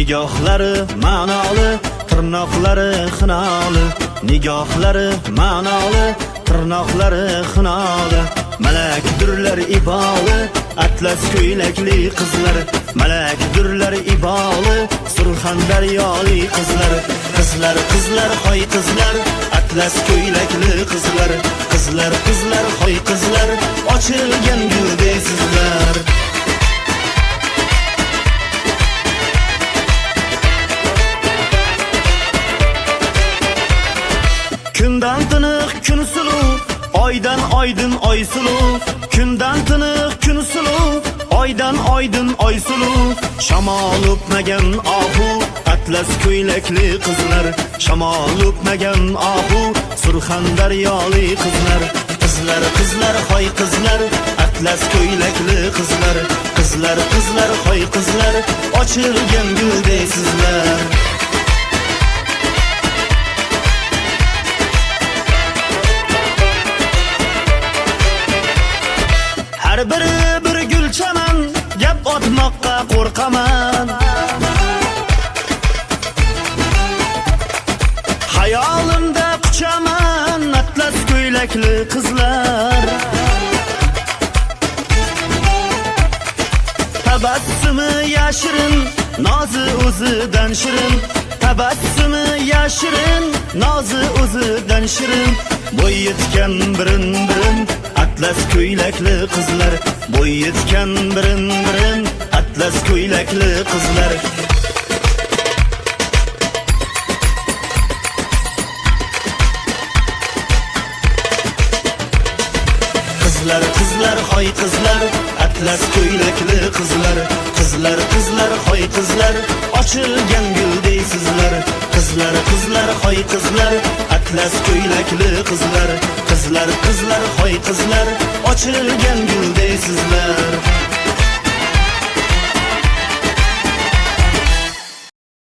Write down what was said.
nigohlari ma'noli, tirnoqlari xinoli, nigohlari ma'noli, tirnoqlari xinoli. Malakdirlar iboli, atlas ko'ylakli qizlar, malakdirlar iboli, surxondaryoli qizlar. Qizlar, qizlar, hoy qizlar, atlas ko'ylakli qizlar, qizlar, qizlar, hoy qizlar, ochilgan guldaysizlar. Kundan tiniq kun suluv, oydan oydin oy suluv. Kundan tiniq kun suluv, oydan oydin oy suluv. Shamol o'pmagan ohu, atlas ko'ylakli qizlar, shamol o'pmagan ohu, surxondaryoli qizlar. Qizlar, qizlar, hoy qizlar, atlas ko'ylakli qizlar, qizlar, qizlar, hoy qizlar, ochilgan guldaysizlar. Har biri bir gulchaman, gap otmoqqa qo'rqaman. Hayolimda quchaman atlas ko'ylakli qizlar. Tabassumi yashirin, nozi o'zidan shirin. Tabassumi yashirin, nozi o'zidan shirin. Bo'y yetgan birin-birin atlas ko'ylakli qizlar, bo'y yetgan birin-birin atlas ko'ylakli qizlar. Qizlar, qizlar, hoy qizlar, atlas ko'ylakli qizlar, qizlar, qizlar, hoy qizlar, ochilgan guldaysizlar. Qizlar, qizlar, hoy qizlar, atlas ko'ylakli qizlar, qizlar, qizlar, hoy qizlar, ochilgan guldaysizlar.